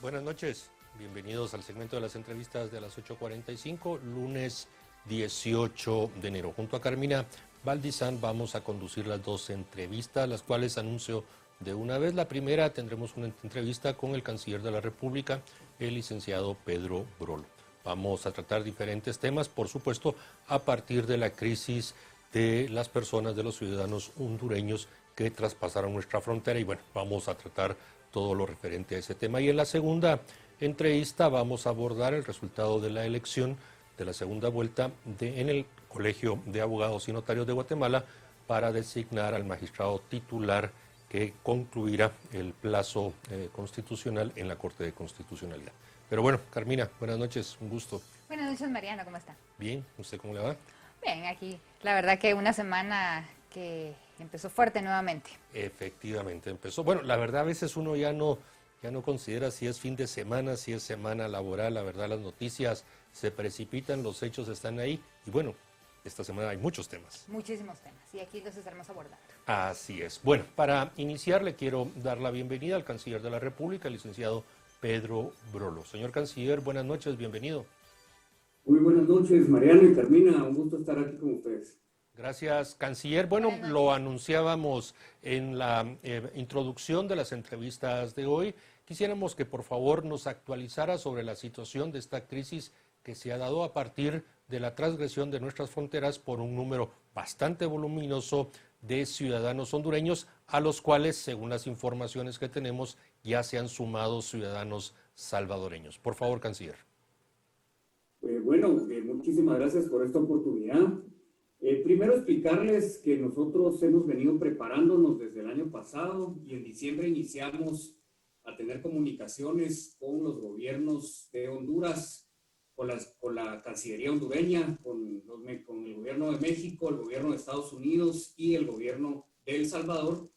Buenas noches, bienvenidos al segmento de las entrevistas de las 8:45, lunes 18 de enero. Junto a Carmina Valdizán vamos a conducir las dos entrevistas, las cuales anuncio de una vez. La primera, tendremos una entrevista con el canciller de la República, el licenciado Pedro Brolo. Vamos a tratar diferentes temas, por supuesto, a partir de la crisis de las personas, de los ciudadanos hondureños que traspasaron nuestra frontera, y bueno, vamos a tratar todo lo referente a ese tema. Y en la segunda entrevista vamos a abordar el resultado de la elección de la segunda vuelta en el Colegio de Abogados y Notarios de Guatemala para designar al magistrado titular que concluirá el plazo constitucional en la Corte de Constitucionalidad. Pero bueno, Carmina, buenas noches, un gusto. Buenas noches, Mariano, ¿cómo está? Bien, ¿usted cómo le va? Bien, aquí la verdad que una semana que empezó fuerte nuevamente. Efectivamente, empezó. Bueno, la verdad a veces uno ya no considera si es fin de semana, si es semana laboral. La verdad las noticias se precipitan, los hechos están ahí y bueno, esta semana hay muchos temas. Muchísimos temas y aquí los estaremos abordando. Así es. Bueno, para iniciar le quiero dar la bienvenida al canciller de la República, el licenciado Pedro Brolo. Señor canciller, buenas noches, bienvenido. Muy buenas noches, Mariano y Carmina, un gusto estar aquí con ustedes. Gracias, canciller. Bueno, lo anunciábamos en la introducción de las entrevistas de hoy. Quisiéramos que por favor nos actualizara sobre la situación de esta crisis que se ha dado a partir de la transgresión de nuestras fronteras por un número bastante voluminoso de ciudadanos hondureños, a los cuales, según las informaciones que tenemos, ya se han sumado ciudadanos salvadoreños. Por favor, canciller. Muchísimas gracias por esta oportunidad. Primero explicarles que nosotros hemos venido preparándonos desde el año pasado y en diciembre iniciamos a tener comunicaciones con los gobiernos de Honduras, con la Cancillería hondureña, con el gobierno de México, el gobierno de Estados Unidos y el gobierno de El Salvador,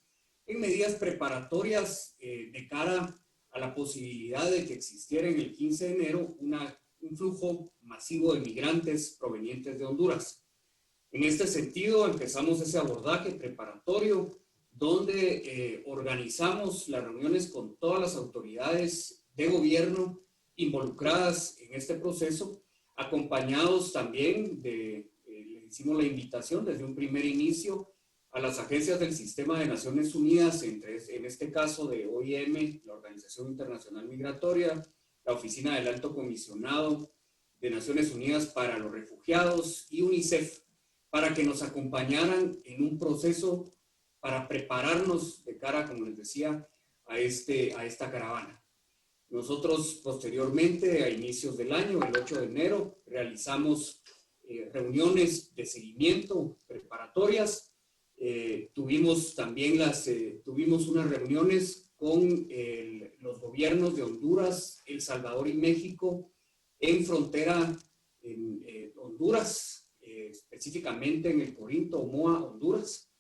en medidas preparatorias de cara a la posibilidad de que existiera en el 15 de enero un flujo masivo de migrantes provenientes de Honduras. En este sentido, empezamos ese abordaje preparatorio donde organizamos las reuniones con todas las autoridades de gobierno involucradas en este proceso, acompañados también le hicimos la invitación desde un primer inicio a las agencias del Sistema de Naciones Unidas, en este caso de OIM, la Organización Internacional Migratoria, la Oficina del Alto Comisionado de Naciones Unidas para los Refugiados y UNICEF, para que nos acompañaran en un proceso para prepararnos de cara, como les decía, a esta caravana. Nosotros posteriormente, a inicios del año, el 8 de enero, realizamos reuniones de seguimiento preparatorias. Tuvimos también tuvimos unas reuniones con los gobiernos de Honduras, El Salvador y México en frontera en Honduras, específicamente en el Corinto, Omoa, Honduras,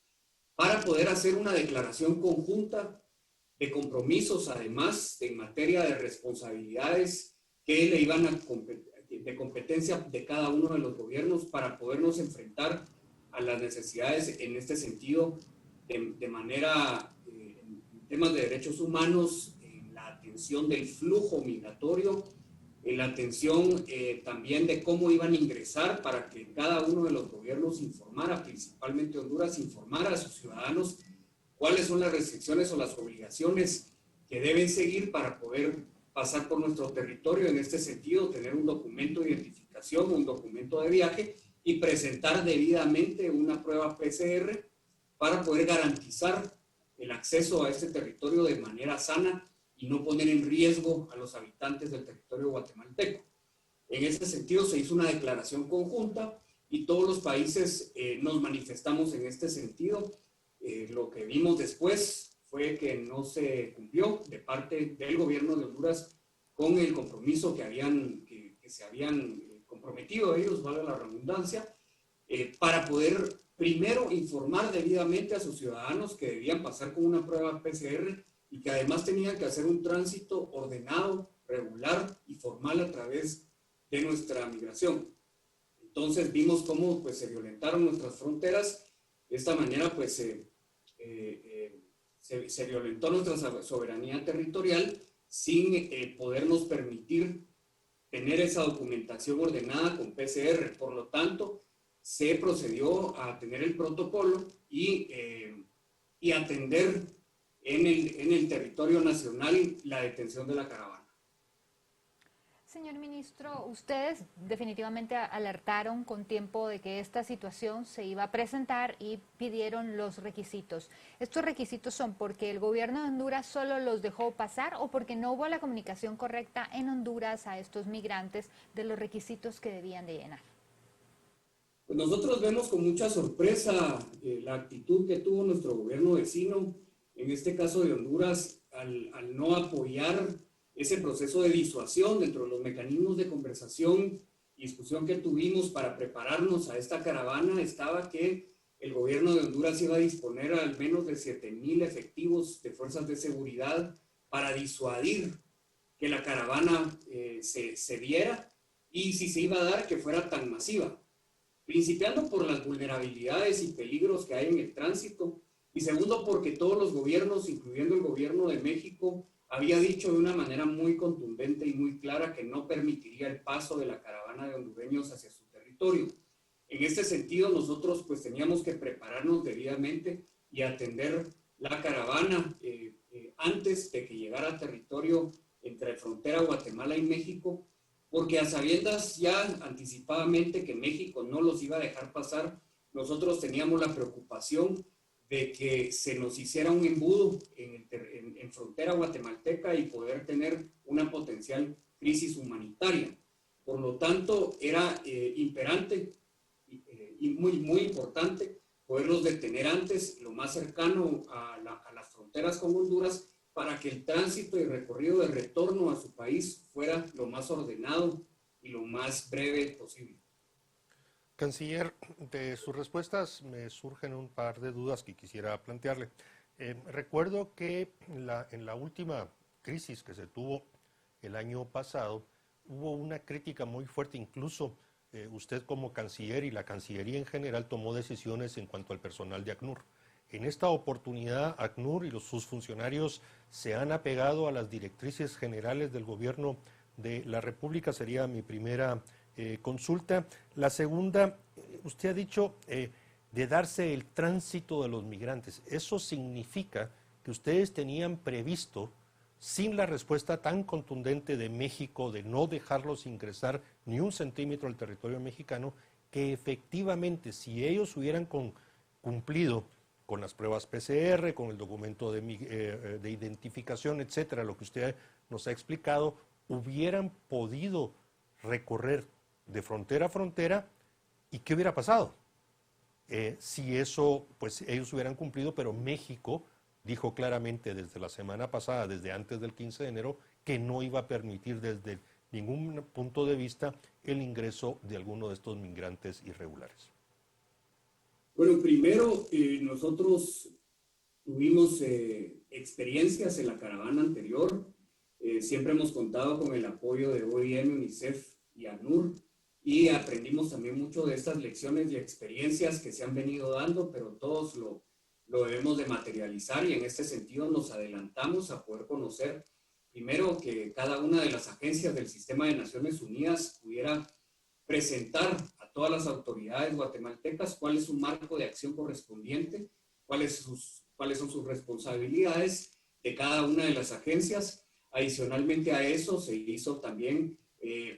para poder hacer una declaración conjunta de compromisos, además en materia de responsabilidades que le iban de competencia de cada uno de los gobiernos para podernos enfrentar a las necesidades en este sentido de manera, en temas de derechos humanos, en la atención del flujo migratorio, en la atención también de cómo iban a ingresar para que cada uno de los gobiernos informara, principalmente Honduras, informara a sus ciudadanos cuáles son las restricciones o las obligaciones que deben seguir para poder pasar por nuestro territorio. En este sentido, tener un documento de identificación, un documento de viaje y presentar debidamente una prueba PCR para poder garantizar el acceso a este territorio de manera sana y no poner en riesgo a los habitantes del territorio guatemalteco. En este sentido se hizo una declaración conjunta y todos los países nos manifestamos en este sentido. Lo que vimos después fue que no se cumplió de parte del gobierno de Honduras con el compromiso que se habían comprometido ellos, valga la redundancia, para poder primero informar debidamente a sus ciudadanos que debían pasar con una prueba PCR y que además tenían que hacer un tránsito ordenado, regular y formal a través de nuestra migración. Entonces vimos cómo pues, se violentaron nuestras fronteras. De esta manera pues se violentó nuestra soberanía territorial sin podernos permitir tener esa documentación ordenada con PCR. Por lo tanto, se procedió a tener el protocolo y atender en el territorio nacional la detención de la caravana. Señor ministro, ustedes definitivamente alertaron con tiempo de que esta situación se iba a presentar y pidieron los requisitos. ¿Estos requisitos son porque el gobierno de Honduras solo los dejó pasar o porque no hubo la comunicación correcta en Honduras a estos migrantes de los requisitos que debían de llenar? Pues nosotros vemos con mucha sorpresa la actitud que tuvo nuestro gobierno vecino, en este caso de Honduras, al no apoyar ese proceso de disuasión dentro de los mecanismos de conversación y discusión que tuvimos para prepararnos a esta caravana. Estaba que el gobierno de Honduras iba a disponer al menos de 7,000 efectivos de fuerzas de seguridad para disuadir que la caravana se diera, y si se iba a dar, que fuera tan masiva, principiando por las vulnerabilidades y peligros que hay en el tránsito, y segundo porque todos los gobiernos, incluyendo el gobierno de México, había dicho de una manera muy contundente y muy clara que no permitiría el paso de la caravana de hondureños hacia su territorio. En este sentido, nosotros pues teníamos que prepararnos debidamente y atender la caravana antes de que llegara a territorio entre frontera Guatemala y México, porque a sabiendas ya anticipadamente que México no los iba a dejar pasar, nosotros teníamos la preocupación de que se nos hiciera un embudo en frontera guatemalteca y poder tener una potencial crisis humanitaria. Por lo tanto, era imperante y muy importante poderlos detener antes, lo más cercano a las fronteras con Honduras, para que el tránsito y recorrido de retorno a su país fuera lo más ordenado y lo más breve posible. Canciller, de sus respuestas me surgen un par de dudas que quisiera plantearle. Recuerdo que en la última crisis que se tuvo el año pasado, hubo una crítica muy fuerte, incluso usted como canciller y la Cancillería en general tomó decisiones en cuanto al personal de ACNUR. En esta oportunidad, ACNUR y sus funcionarios se han apegado a las directrices generales del gobierno de la República. Sería mi primera consulta. La segunda, usted ha dicho de darse el tránsito de los migrantes. ¿Eso significa que ustedes tenían previsto, sin la respuesta tan contundente de México de no dejarlos ingresar ni un centímetro al territorio mexicano, que efectivamente si ellos hubieran cumplido con las pruebas PCR, con el documento de identificación, etcétera, lo que usted nos ha explicado, hubieran podido recorrer de frontera a frontera? ¿Y qué hubiera pasado? Si eso, pues ellos hubieran cumplido, pero México dijo claramente desde la semana pasada, desde antes del 15 de enero, que no iba a permitir desde ningún punto de vista el ingreso de alguno de estos migrantes irregulares. Bueno, primero, nosotros tuvimos experiencias en la caravana anterior. Siempre hemos contado con el apoyo de OIM, UNICEF y ACNUR, y aprendimos también mucho de estas lecciones y experiencias que se han venido dando, pero todos lo debemos de materializar, y en este sentido nos adelantamos a poder conocer primero que cada una de las agencias del sistema de Naciones Unidas pudiera presentar a todas las autoridades guatemaltecas cuál es su marco de acción correspondiente, cuáles son sus responsabilidades de cada una de las agencias. Adicionalmente a eso se hizo también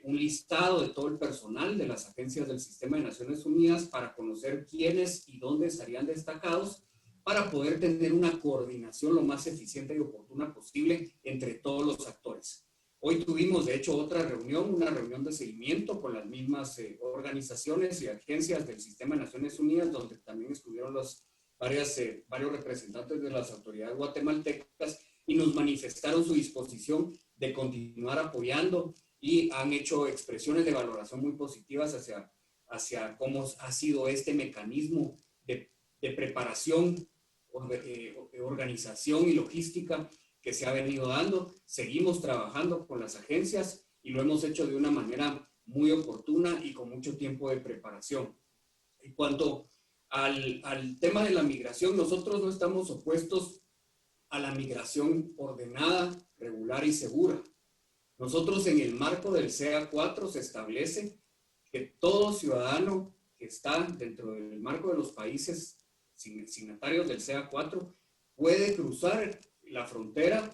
un listado de todo el personal de las agencias del sistema de Naciones Unidas para conocer quiénes y dónde estarían destacados, para poder tener una coordinación lo más eficiente y oportuna posible entre todos los actores. Hoy tuvimos, de hecho, otra reunión, una reunión de seguimiento con las mismas organizaciones y agencias del sistema de Naciones Unidas, donde también estuvieron varios representantes de las autoridades guatemaltecas y nos manifestaron su disposición de continuar apoyando, y han hecho expresiones de valoración muy positivas hacia cómo ha sido este mecanismo de preparación, organización y logística que se ha venido dando. Seguimos trabajando con las agencias y lo hemos hecho de una manera muy oportuna y con mucho tiempo de preparación. En cuanto al tema de la migración, nosotros no estamos opuestos a la migración ordenada, regular y segura. Nosotros en el marco del CA4 se establece que todo ciudadano que está dentro del marco de los países signatarios del CA4 puede cruzar la frontera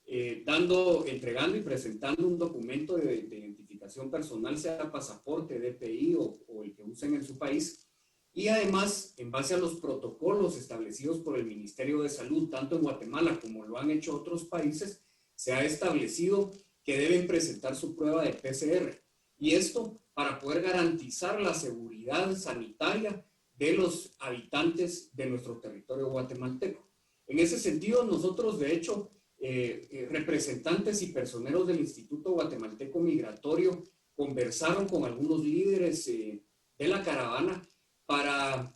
entregando y presentando un documento de identificación personal, sea pasaporte, DPI o el que usen en su país. Y además, en base a los protocolos establecidos por el Ministerio de Salud, tanto en Guatemala como lo han hecho otros países, se ha establecido que deben presentar su prueba de PCR. Y esto para poder garantizar la seguridad sanitaria de los habitantes de nuestro territorio guatemalteco. En ese sentido, nosotros, de hecho, representantes y personeros del Instituto Guatemalteco Migratorio conversaron con algunos líderes de la caravana para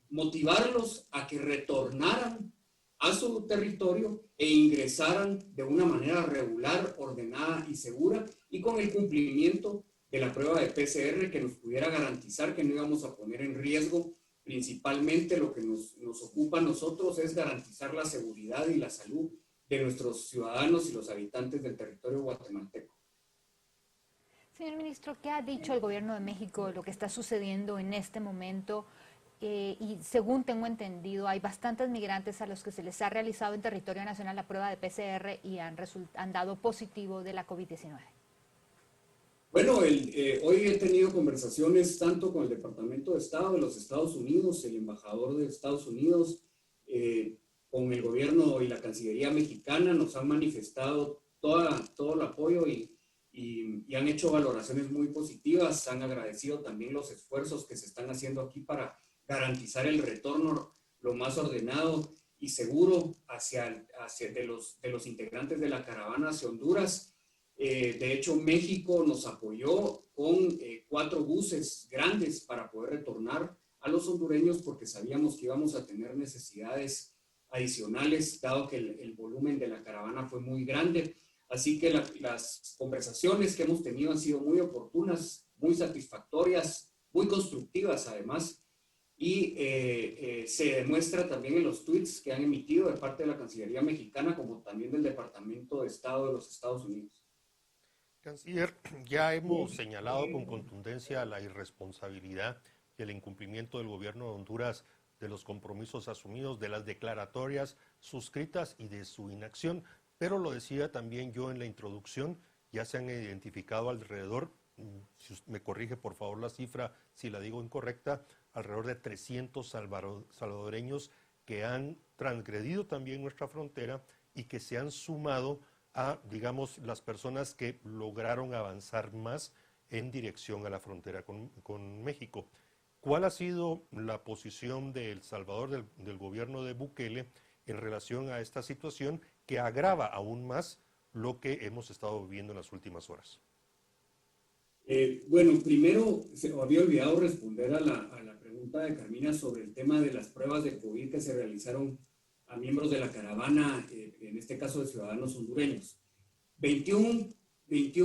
motivarlos a que retornaran a su territorio e ingresaran de una manera regular, ordenada y segura, y con el cumplimiento de la prueba de PCR que nos pudiera garantizar que no íbamos a poner en riesgo. Principalmente lo que nos ocupa a nosotros es garantizar la seguridad y la salud de nuestros ciudadanos y los habitantes del territorio guatemalteco. Señor ministro, ¿qué ha dicho el gobierno de México de lo que está sucediendo en este momento? Y según tengo entendido, hay bastantes migrantes a los que se les ha realizado en territorio nacional la prueba de PCR y han dado positivo de la COVID-19. Bueno, hoy he tenido conversaciones tanto con el Departamento de Estado de los Estados Unidos, el embajador de Estados Unidos, con el gobierno y la Cancillería mexicana. Nos han manifestado todo el apoyo y han hecho valoraciones muy positivas. Han agradecido también los esfuerzos que se están haciendo aquí para garantizar el retorno lo más ordenado y seguro de los integrantes de la caravana hacia Honduras. De hecho, México nos apoyó con 4 buses grandes para poder retornar a los hondureños, porque sabíamos que íbamos a tener necesidades adicionales, dado que el volumen de la caravana fue muy grande. Así que las conversaciones que hemos tenido han sido muy oportunas, muy satisfactorias, muy constructivas además, y se demuestra también en los tweets que han emitido de parte de la Cancillería mexicana, como también del Departamento de Estado de los Estados Unidos. Canciller, ya hemos señalado con contundencia la irresponsabilidad y el incumplimiento del gobierno de Honduras de los compromisos asumidos, de las declaratorias suscritas y de su inacción, pero lo decía también yo en la introducción, ya se han identificado alrededor, si me corrige por favor la cifra si la digo incorrecta, alrededor de 300 salvadoreños que han transgredido también nuestra frontera y que se han sumado a, digamos, las personas que lograron avanzar más en dirección a la frontera con México. ¿Cuál ha sido la posición de El Salvador, del gobierno de Bukele, en relación a esta situación que agrava aún más lo que hemos estado viviendo en las últimas horas? Bueno, primero se me había olvidado responder a la pregunta de Carmina sobre el tema de las pruebas de COVID que se realizaron a miembros de la caravana, en este caso de ciudadanos hondureños. 21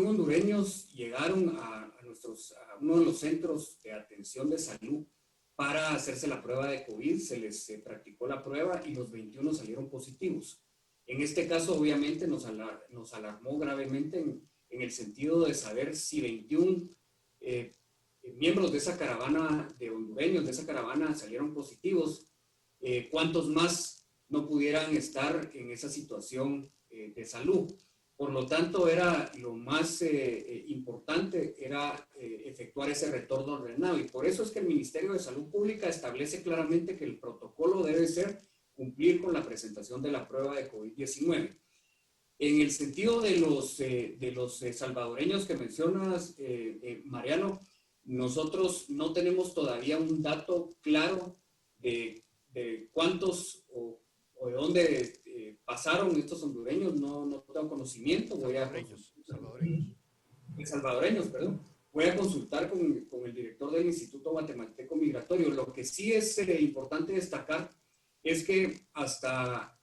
hondureños llegaron a uno de los centros de atención de salud para hacerse la prueba de COVID. Se les practicó la prueba y los 21 salieron positivos. En este caso, obviamente, nos alarmó gravemente en el sentido de saber si 21 miembros de esa caravana de hondureños, de esa caravana, salieron positivos, cuántos más no pudieran estar en esa situación de salud. Por lo tanto, era lo más importante era efectuar ese retorno ordenado, y por eso es que el Ministerio de Salud Pública establece claramente que el protocolo debe ser cumplir con la presentación de la prueba de COVID-19. En el sentido de los salvadoreños que mencionas, Mariano, nosotros no tenemos todavía un dato claro de cuántos o de dónde pasaron estos hondureños. No tengo conocimiento. Salvadoreños, perdón. Voy a consultar con el director del Instituto Guatemalteco Migratorio. Lo que sí es importante destacar es que hasta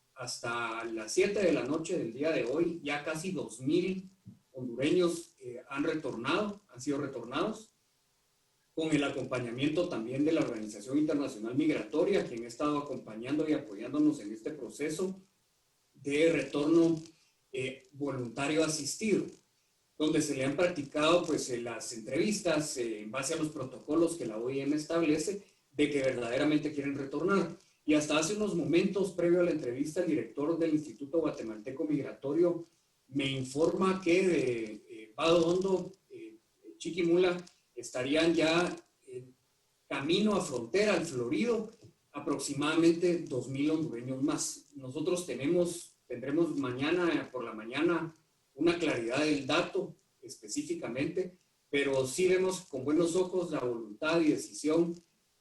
las 7 de la noche del día de hoy, ya casi 2,000 hondureños han sido retornados, con el acompañamiento también de la Organización Internacional Migratoria, quien ha estado acompañando y apoyándonos en este proceso. de retorno voluntario asistido, donde se le han practicado pues las entrevistas en base a los protocolos que la OIM establece de que verdaderamente quieren retornar. Y hasta hace unos momentos, previo a la entrevista, el director del Instituto Guatemalteco Migratorio me informa que de Vado Hondo, Chiquimula, estarían ya camino a frontera, al Florido, aproximadamente 2,000 hondureños más. Nosotros tendremos mañana por la mañana una claridad del dato específicamente, pero sí vemos con buenos ojos la voluntad y decisión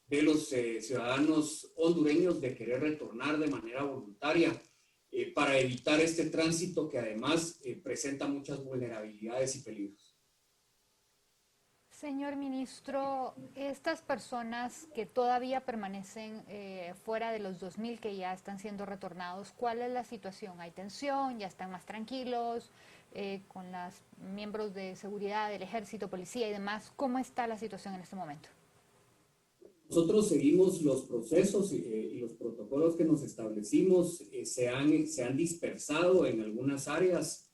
de los ciudadanos hondureños de querer retornar de manera voluntaria para evitar este tránsito que además presenta muchas vulnerabilidades y peligros. Señor ministro, estas personas que todavía permanecen fuera de los 2,000 que ya están siendo retornados, ¿cuál es la situación? ¿Hay tensión? ¿Ya están más tranquilos? Con los miembros de seguridad del ejército, policía y demás, ¿cómo está la situación en este momento? Nosotros seguimos los procesos y los protocolos que nos establecimos. Se han dispersado en algunas áreas,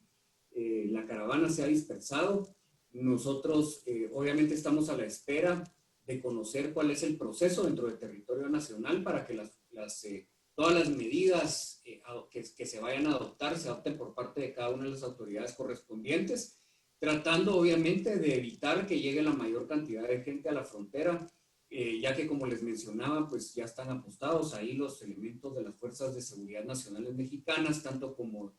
la caravana se ha dispersado. Nosotros obviamente estamos a la espera de conocer cuál es el proceso dentro del territorio nacional para que todas las medidas que se vayan a adoptar se adopten por parte de cada una de las autoridades correspondientes, tratando obviamente de evitar que llegue la mayor cantidad de gente a la frontera, ya que como les mencionaba, pues ya están apostados ahí los elementos de las Fuerzas de Seguridad Nacionales Mexicanas, tanto como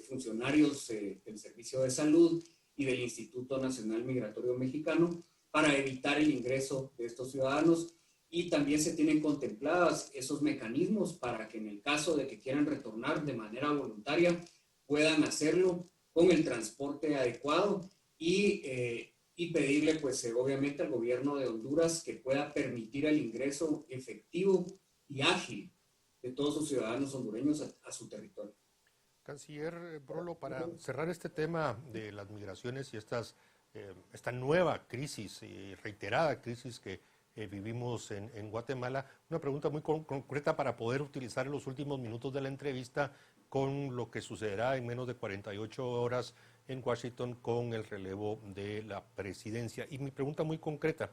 funcionarios del Servicio de Salud y del Instituto Nacional Migratorio Mexicano, para evitar el ingreso de estos ciudadanos. Y también se tienen contempladas esos mecanismos para que en el caso de que quieran retornar de manera voluntaria, puedan hacerlo con el transporte adecuado y pedirle, pues obviamente al gobierno de Honduras que pueda permitir el ingreso efectivo y ágil de todos sus ciudadanos hondureños a su territorio. Canciller Brolo, para cerrar este tema de las migraciones y esta nueva crisis y reiterada crisis que vivimos en Guatemala, una pregunta muy concreta para poder utilizar en los últimos minutos de la entrevista con lo que sucederá en menos de 48 horas en Washington con el relevo de la presidencia. Y mi pregunta muy concreta,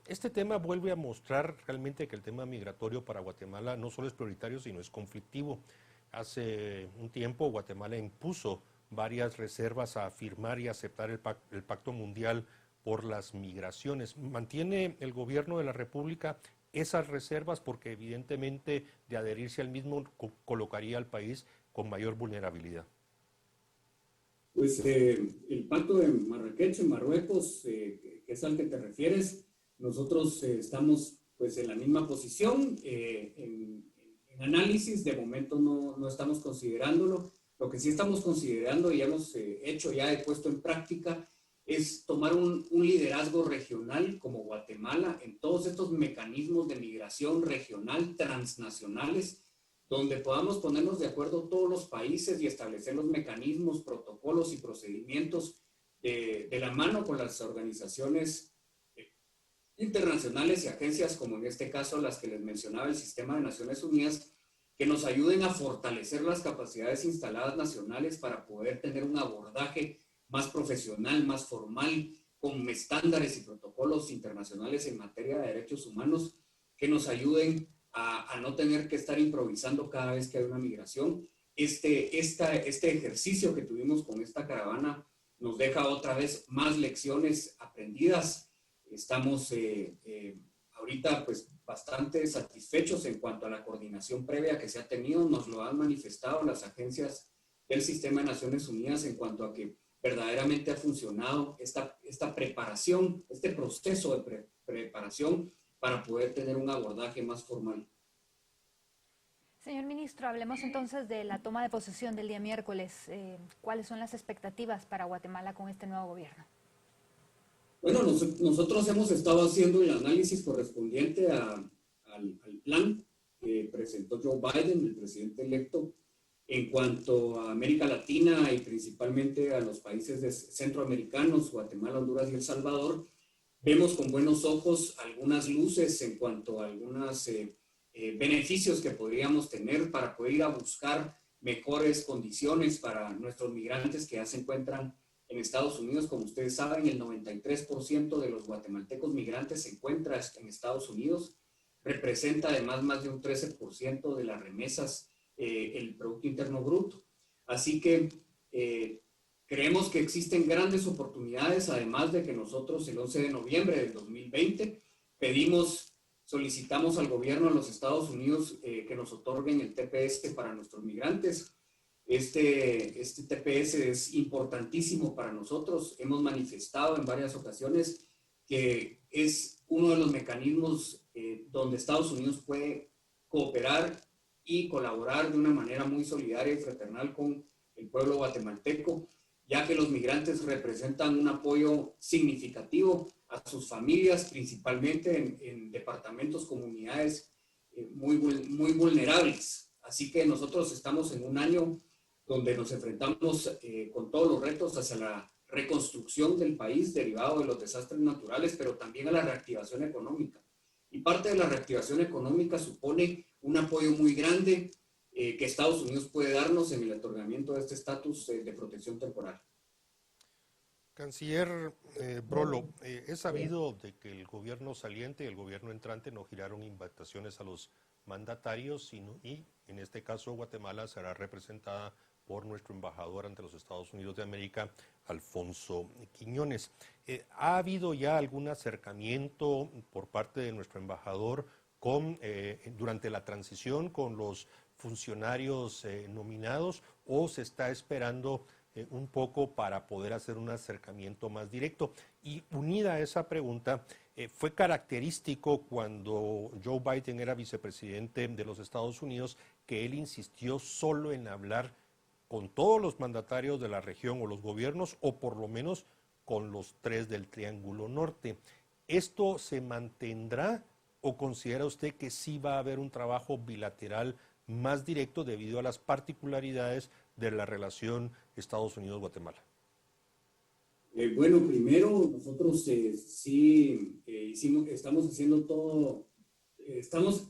este tema vuelve a mostrar realmente que el tema migratorio para Guatemala no solo es prioritario, sino es conflictivo. Hace un tiempo Guatemala impuso varias reservas a firmar y aceptar el Pacto Mundial por las Migraciones. ¿Mantiene el gobierno de la República esas reservas? Porque evidentemente de adherirse al mismo colocaría al país con mayor vulnerabilidad. Pues el Pacto de Marrakech en Marruecos, que es al que te refieres, nosotros estamos pues en la misma posición. En análisis, de momento no estamos considerándolo. Lo que sí estamos considerando y hemos puesto en práctica es tomar un liderazgo regional como Guatemala en todos estos mecanismos de migración regional transnacionales, donde podamos ponernos de acuerdo todos los países y establecer los mecanismos, protocolos y procedimientos de la mano con las organizaciones internacionales y agencias, como en este caso las que les mencionaba, el Sistema de Naciones Unidas, que nos ayuden a fortalecer las capacidades instaladas nacionales para poder tener un abordaje más profesional, más formal, con estándares y protocolos internacionales en materia de derechos humanos que nos ayuden a no tener que estar improvisando cada vez que hay una migración. Este ejercicio que tuvimos con esta caravana nos deja otra vez más lecciones aprendidas. Estamos ahorita pues bastante satisfechos en cuanto a la coordinación previa que se ha tenido. Nos lo han manifestado las agencias del Sistema de Naciones Unidas en cuanto a que verdaderamente ha funcionado esta preparación, este proceso de preparación para poder tener un abordaje más formal. Señor ministro, hablemos entonces de la toma de posesión del día miércoles. ¿Cuáles son las expectativas para Guatemala con este nuevo gobierno? Bueno, nosotros hemos estado haciendo el análisis correspondiente al plan que presentó Joe Biden, el presidente electo, en cuanto a América Latina y principalmente a los países centroamericanos, Guatemala, Honduras y El Salvador. Vemos con buenos ojos algunas luces en cuanto a algunos beneficios que podríamos tener para poder ir a buscar mejores condiciones para nuestros migrantes que ya se encuentran en Estados Unidos. Como ustedes saben, el 93% de los guatemaltecos migrantes se encuentra en Estados Unidos. Representa además más de un 13% de las remesas, el Producto Interno Bruto. Así que creemos que existen grandes oportunidades, además de que nosotros el 11 de noviembre del 2020 solicitamos al gobierno de los Estados Unidos que nos otorguen el TPS para nuestros migrantes. Este TPS es importantísimo para nosotros. Hemos manifestado en varias ocasiones que es uno de los mecanismos donde Estados Unidos puede cooperar y colaborar de una manera muy solidaria y fraternal con el pueblo guatemalteco, ya que los migrantes representan un apoyo significativo a sus familias, principalmente en departamentos, comunidades muy vulnerables. Así que nosotros estamos en un año donde nos enfrentamos con todos los retos hacia la reconstrucción del país derivado de los desastres naturales, pero también a la reactivación económica. Y parte de la reactivación económica supone un apoyo muy grande que Estados Unidos puede darnos en el otorgamiento de este estatus de protección temporal. Canciller Brolo, es sabido de que el gobierno saliente y el gobierno entrante no giraron invitaciones a los mandatarios y en este caso Guatemala será representada por nuestro embajador ante los Estados Unidos de América, Alfonso Quiñones. ¿Ha habido ya algún acercamiento por parte de nuestro embajador durante la transición con los funcionarios nominados o se está esperando un poco para poder hacer un acercamiento más directo? Y unida a esa pregunta, fue característico cuando Joe Biden era vicepresidente de los Estados Unidos que él insistió solo en hablar con todos los mandatarios de la región o los gobiernos, o por lo menos con los 3 del Triángulo Norte. ¿Esto se mantendrá o considera usted que sí va a haber un trabajo bilateral más directo debido a las particularidades de la relación Estados Unidos-Guatemala? Bueno, primero nosotros estamos haciendo todo, estamos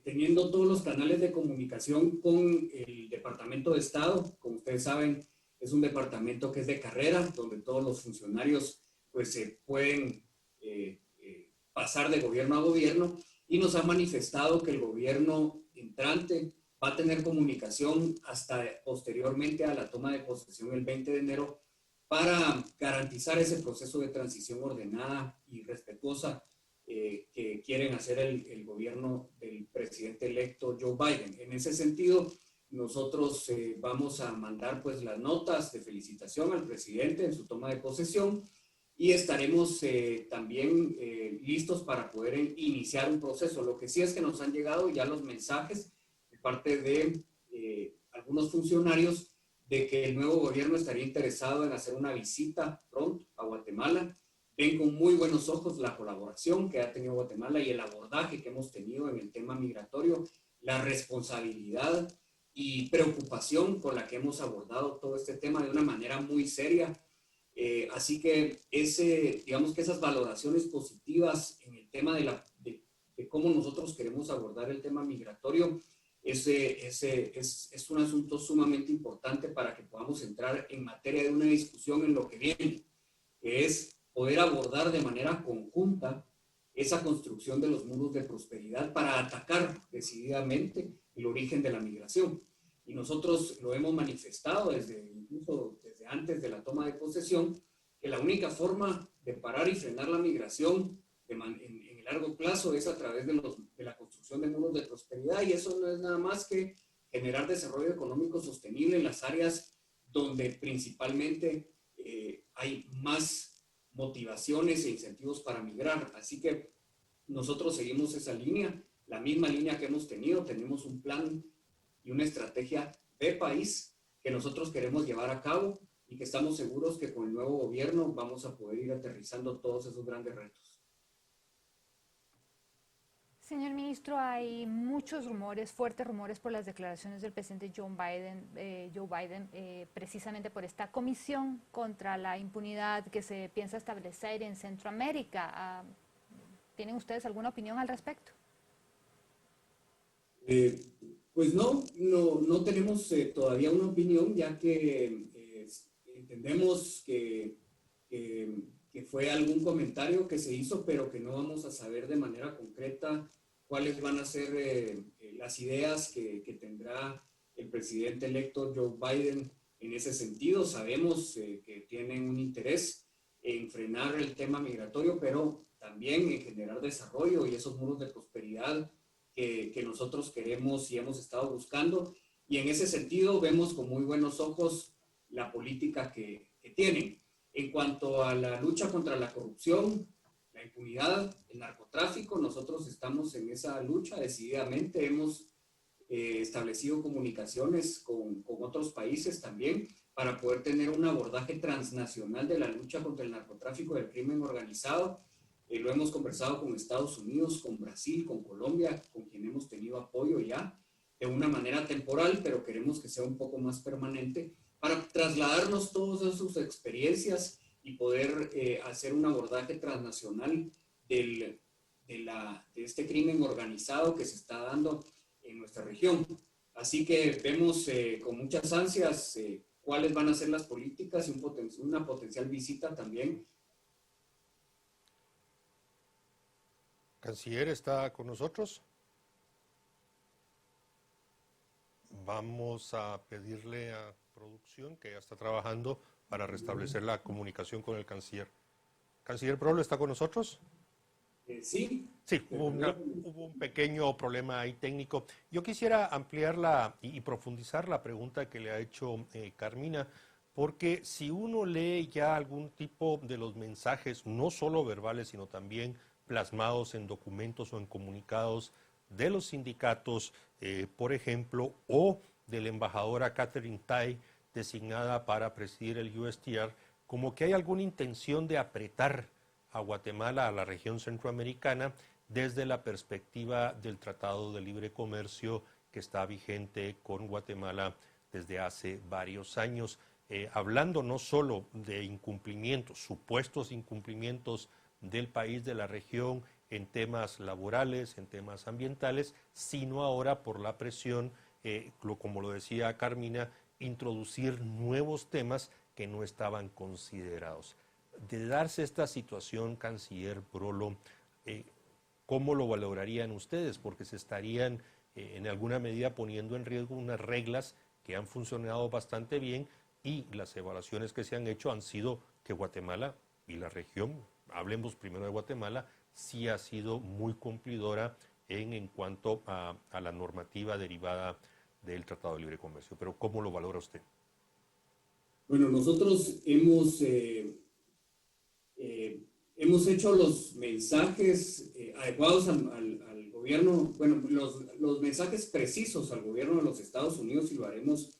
teniendo todos los canales de comunicación con el Departamento de Estado. Como ustedes saben, es un departamento que es de carrera, donde todos los funcionarios pues se pueden pasar de gobierno a gobierno, y nos ha manifestado que el gobierno entrante va a tener comunicación hasta posteriormente a la toma de posesión el 20 de enero para garantizar ese proceso de transición ordenada y respetuosa que quieren hacer el gobierno del presidente electo Joe Biden. En ese sentido, nosotros vamos a mandar pues las notas de felicitación al presidente en su toma de posesión y estaremos también listos para poder iniciar un proceso. Lo que sí es que nos han llegado ya los mensajes de parte de algunos funcionarios de que el nuevo gobierno estaría interesado en hacer una visita pronto a Guatemala. Ven con muy buenos ojos la colaboración que ha tenido Guatemala y el abordaje que hemos tenido en el tema migratorio, la responsabilidad y preocupación con la que hemos abordado todo este tema de una manera muy seria. Así que digamos que esas valoraciones positivas en el tema de cómo nosotros queremos abordar el tema migratorio es un asunto sumamente importante para que podamos entrar en materia de una discusión en lo que viene, que es poder abordar de manera conjunta esa construcción de los muros de prosperidad para atacar decididamente el origen de la migración. Y nosotros lo hemos manifestado incluso desde antes de la toma de posesión, que la única forma de parar y frenar la migración en el largo plazo es a través de la construcción de muros de prosperidad, y eso no es nada más que generar desarrollo económico sostenible en las áreas donde principalmente hay más motivaciones e incentivos para migrar. Así que nosotros seguimos esa línea, la misma línea que hemos tenido. Tenemos un plan y una estrategia de país que nosotros queremos llevar a cabo y que estamos seguros que con el nuevo gobierno vamos a poder ir aterrizando todos esos grandes retos. Señor ministro, hay muchos rumores, fuertes rumores por las declaraciones del presidente Joe Biden, precisamente por esta comisión contra la impunidad que se piensa establecer en Centroamérica. ¿Tienen ustedes alguna opinión al respecto? Pues no tenemos todavía una opinión, ya que entendemos que fue algún comentario que se hizo, pero que no vamos a saber de manera concreta cuáles van a ser las ideas que tendrá el presidente electo Joe Biden en ese sentido. Sabemos que tienen un interés en frenar el tema migratorio, pero también en generar desarrollo y esos muros de prosperidad que nosotros queremos y hemos estado buscando. Y en ese sentido vemos con muy buenos ojos la política que tienen. En cuanto a la lucha contra la corrupción, la impunidad, el narcotráfico, nosotros estamos en esa lucha decididamente. Hemos establecido comunicaciones con otros países también para poder tener un abordaje transnacional de la lucha contra el narcotráfico y el crimen organizado. Lo hemos conversado con Estados Unidos, con Brasil, con Colombia, con quien hemos tenido apoyo ya de una manera temporal, pero queremos que sea un poco más permanente para trasladarnos todas sus experiencias y poder hacer un abordaje transnacional de este crimen organizado que se está dando en nuestra región. Así que vemos con muchas ansias cuáles van a ser las políticas y una potencial visita también. Canciller, ¿está con nosotros? Vamos a pedirle a producción, que ya está trabajando, para restablecer la comunicación con el canciller. ¿Canciller Brolo está con nosotros? Sí. Sí, hubo un pequeño problema ahí técnico. Yo quisiera ampliarla y profundizar la pregunta que le ha hecho Carmina, porque si uno lee ya algún tipo de los mensajes, no solo verbales, sino también plasmados en documentos o en comunicados de los sindicatos, por ejemplo, o de la embajadora Katherine Tai, designada para presidir el USTR, como que hay alguna intención de apretar a Guatemala, a la región centroamericana, desde la perspectiva del Tratado de Libre Comercio que está vigente con Guatemala desde hace varios años, hablando no solo de incumplimientos, supuestos incumplimientos del país, de la región, en temas laborales, en temas ambientales, sino ahora por la presión, como lo decía Carmina, introducir nuevos temas que no estaban considerados. De darse esta situación, canciller Brolo, ¿cómo lo valorarían ustedes? Porque se estarían en alguna medida poniendo en riesgo unas reglas que han funcionado bastante bien, y las evaluaciones que se han hecho han sido que Guatemala y la región, hablemos primero de Guatemala, sí ha sido muy cumplidora en cuanto a la normativa derivada del Tratado de Libre Comercio. Pero ¿cómo lo valora usted? Bueno, nosotros hemos hecho los mensajes adecuados al gobierno, bueno, los mensajes precisos al gobierno de los Estados Unidos, y lo haremos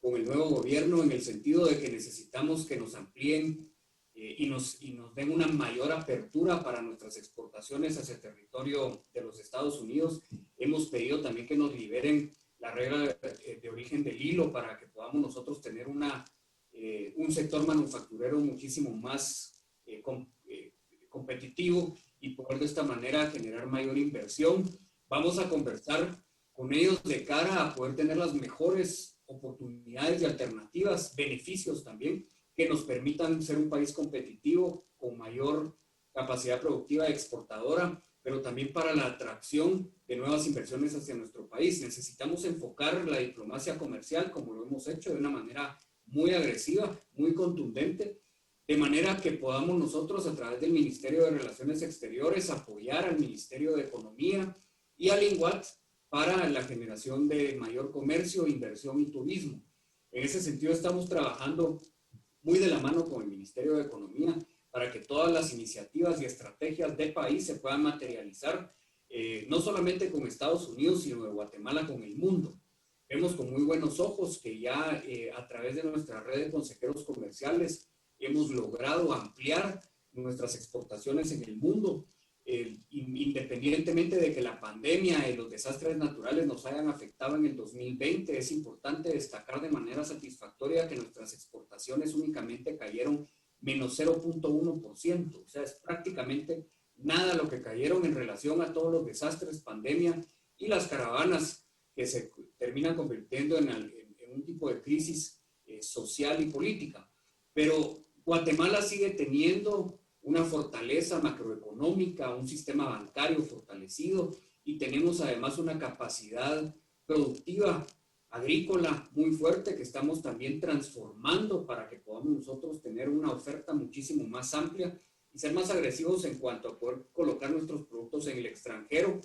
con el nuevo gobierno, en el sentido de que necesitamos que nos amplíen y nos den una mayor apertura para nuestras exportaciones hacia el territorio de los Estados Unidos. Hemos pedido también que nos liberen la regla de origen del hilo para que podamos nosotros tener un sector manufacturero muchísimo más competitivo y poder de esta manera generar mayor inversión. Vamos a conversar con ellos de cara a poder tener las mejores oportunidades y alternativas, beneficios también, que nos permitan ser un país competitivo con mayor capacidad productiva exportadora, pero también para la atracción de nuevas inversiones hacia nuestro país. Necesitamos enfocar la diplomacia comercial, como lo hemos hecho, de una manera muy agresiva, muy contundente, de manera que podamos nosotros, a través del Ministerio de Relaciones Exteriores, apoyar al Ministerio de Economía y al INGUAT para la generación de mayor comercio, inversión y turismo. En ese sentido, estamos trabajando muy de la mano con el Ministerio de Economía para que todas las iniciativas y estrategias del país se puedan materializar, no solamente con Estados Unidos, sino de Guatemala con el mundo. Vemos con muy buenos ojos que ya a través de nuestra red de consejeros comerciales hemos logrado ampliar nuestras exportaciones en el mundo, independientemente de que la pandemia y los desastres naturales nos hayan afectado en el 2020. Es importante destacar de manera satisfactoria que nuestras exportaciones únicamente cayeron menos 0.1%, o sea, es prácticamente nada lo que cayeron en relación a todos los desastres, pandemia y las caravanas que se terminan convirtiendo en un tipo de crisis social y política. Pero Guatemala sigue teniendo una fortaleza macroeconómica, un sistema bancario fortalecido y tenemos además una capacidad productiva agrícola muy fuerte que estamos también transformando para que podamos nosotros tener una oferta muchísimo más amplia y ser más agresivos en cuanto a poder colocar nuestros productos en el extranjero.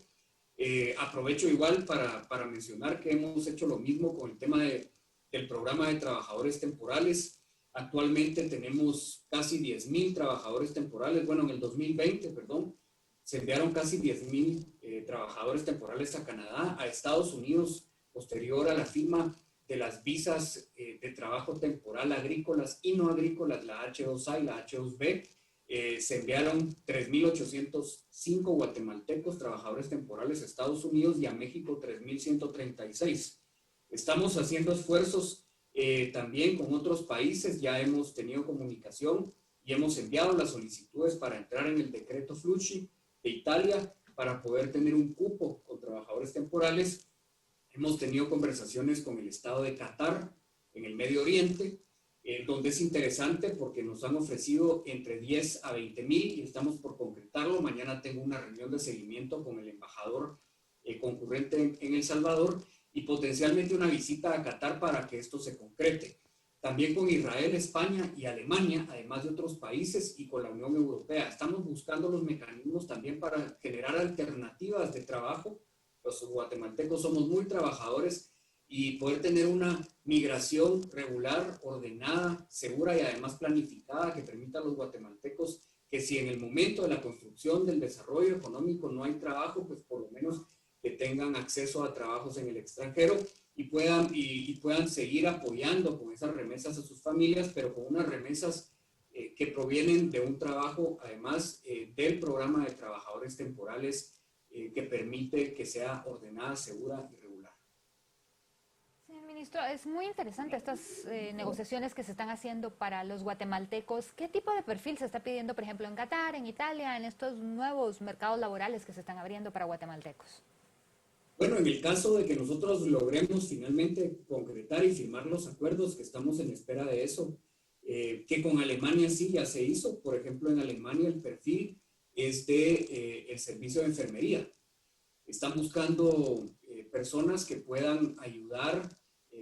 Aprovecho igual para mencionar que hemos hecho lo mismo con el tema del programa de trabajadores temporales. Actualmente tenemos casi 10,000 trabajadores temporales. Bueno, en el 2020, perdón, se enviaron casi 10,000 trabajadores temporales a Canadá, a Estados Unidos, posterior a la firma de las visas de trabajo temporal agrícolas y no agrícolas, la H2A y la H2B. Se enviaron 3,805 guatemaltecos trabajadores temporales a Estados Unidos y a México 3,136. Estamos haciendo esfuerzos también con otros países, ya hemos tenido comunicación y hemos enviado las solicitudes para entrar en el decreto Flussi de Italia para poder tener un cupo con trabajadores temporales. Hemos tenido conversaciones con el Estado de Qatar en el Medio Oriente, donde es interesante porque nos han ofrecido entre 10 a 20,000 y estamos por concretarlo. Mañana tengo una reunión de seguimiento con el embajador concurrente en El Salvador y potencialmente una visita a Qatar para que esto se concrete. También con Israel, España y Alemania, además de otros países y con la Unión Europea. Estamos buscando los mecanismos también para generar alternativas de trabajo. Los guatemaltecos somos muy trabajadores y poder tener una migración regular, ordenada, segura y además planificada que permita a los guatemaltecos que si en el momento de la construcción del desarrollo económico no hay trabajo, pues por lo menos que tengan acceso a trabajos en el extranjero y puedan seguir apoyando con esas remesas a sus familias, pero con unas remesas que provienen de un trabajo, además del programa de trabajadores temporales que permite que sea ordenada, segura y regular. Señor ministro, es muy interesante estas negociaciones que se están haciendo para los guatemaltecos. ¿Qué tipo de perfil se está pidiendo, por ejemplo, en Qatar, en Italia, en estos nuevos mercados laborales que se están abriendo para guatemaltecos? Bueno, en el caso de que nosotros logremos finalmente concretar y firmar los acuerdos, que estamos en espera de eso, que con Alemania sí ya se hizo. Por ejemplo, en Alemania el perfil es de el servicio de enfermería. Están buscando personas que puedan ayudar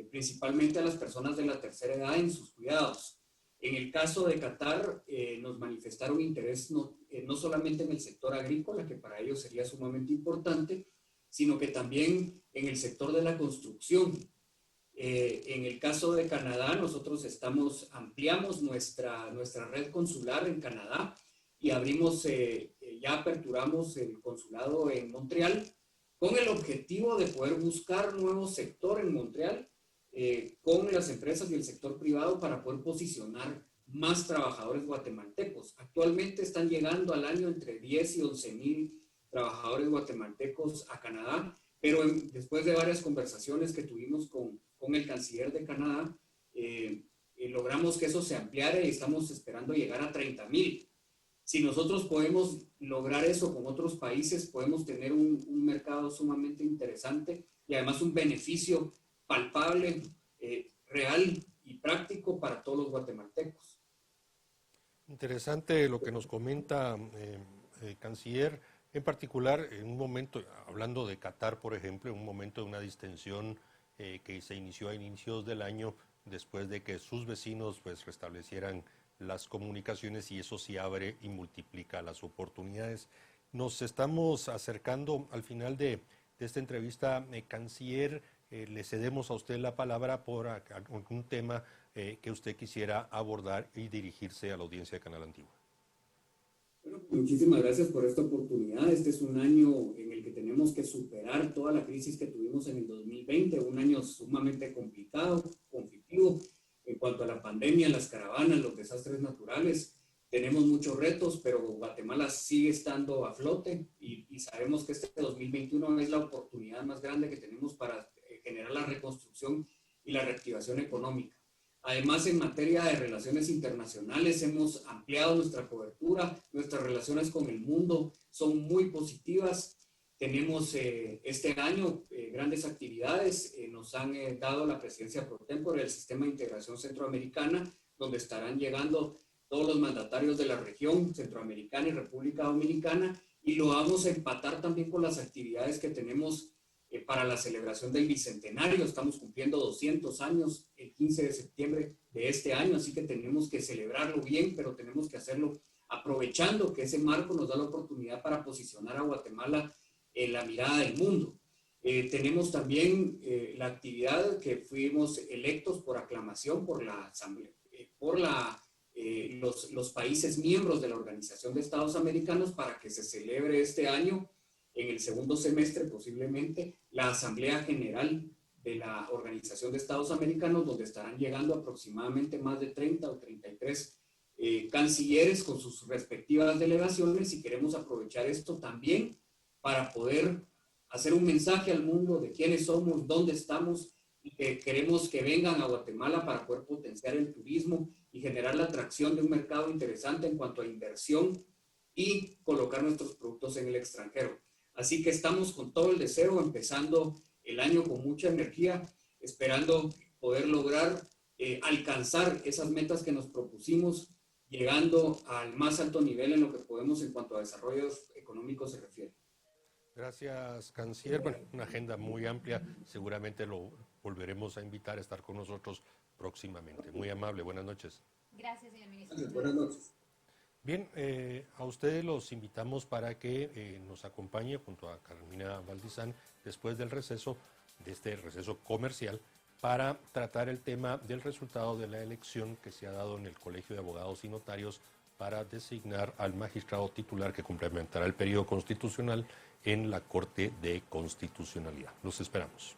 principalmente a las personas de la tercera edad en sus cuidados. En el caso de Qatar, nos manifestaron interés no solamente en el sector agrícola, que para ellos sería sumamente importante, sino que también en el sector de la construcción. En el caso de Canadá, nosotros ampliamos nuestra red consular en Canadá y ya aperturamos el consulado en Montreal con el objetivo de poder buscar nuevo sector en Montreal con las empresas y el sector privado para poder posicionar más trabajadores guatemaltecos. Actualmente están llegando al año entre 10 y 11,000 trabajadores guatemaltecos a Canadá, pero después de varias conversaciones que tuvimos con el canciller de Canadá, logramos que eso se ampliara y estamos esperando llegar a 30,000. Si nosotros podemos lograr eso con otros países, podemos tener un mercado sumamente interesante y además un beneficio palpable, real y práctico para todos los guatemaltecos. Interesante lo que nos comenta, canciller. En particular, en un momento, hablando de Qatar, por ejemplo, en un momento de una distensión que se inició a inicios del año, después de que sus vecinos pues restablecieran las comunicaciones y eso sí abre y multiplica las oportunidades. Nos estamos acercando al final de esta entrevista, canciller. Le cedemos a usted la palabra por algún tema que usted quisiera abordar y dirigirse a la audiencia de Canal Antigua. Bueno, muchísimas gracias por esta oportunidad. Este es un año en el que tenemos que superar toda la crisis que tuvimos en el 2020, un año sumamente complicado, conflictivo en cuanto a la pandemia, las caravanas, los desastres naturales. Tenemos muchos retos, pero Guatemala sigue estando a flote y sabemos que este 2021 es la oportunidad más grande que tenemos para generar la reconstrucción y la reactivación económica. Además, en materia de relaciones internacionales, hemos ampliado nuestra cobertura, nuestras relaciones con el mundo son muy positivas. Tenemos este año grandes actividades. Nos han dado la presidencia pro tempore del Sistema de Integración Centroamericana, donde estarán llegando todos los mandatarios de la región centroamericana y República Dominicana, y lo vamos a empatar también con las actividades que tenemos para la celebración del Bicentenario. Estamos cumpliendo 200 años el 15 de septiembre de este año, así que tenemos que celebrarlo bien, pero tenemos que hacerlo aprovechando que ese marco nos da la oportunidad para posicionar a Guatemala en la mirada del mundo. Tenemos también la actividad que fuimos electos por aclamación por la Asamblea, los países miembros de la Organización de Estados Americanos, para que se celebre este año, en el segundo semestre posiblemente, la Asamblea General de la Organización de Estados Americanos, donde estarán llegando aproximadamente más de 30 o 33 cancilleres con sus respectivas delegaciones, y queremos aprovechar esto también para poder hacer un mensaje al mundo de quiénes somos, dónde estamos, y que queremos que vengan a Guatemala para poder potenciar el turismo y generar la atracción de un mercado interesante en cuanto a inversión y colocar nuestros productos en el extranjero. Así que estamos con todo el deseo, empezando el año con mucha energía, esperando poder lograr alcanzar esas metas que nos propusimos, llegando al más alto nivel en lo que podemos en cuanto a desarrollo económico se refiere. Gracias, canciller. Bueno, una agenda muy amplia. Seguramente lo volveremos a invitar a estar con nosotros próximamente. Muy amable. Buenas noches. Gracias, señor ministro. Buenas noches. Bien, a ustedes los invitamos para que nos acompañe junto a Carmina Valdizán después del receso, de este receso comercial, para tratar el tema del resultado de la elección que se ha dado en el Colegio de Abogados y Notarios para designar al magistrado titular que complementará el periodo constitucional en la Corte de Constitucionalidad. Los esperamos.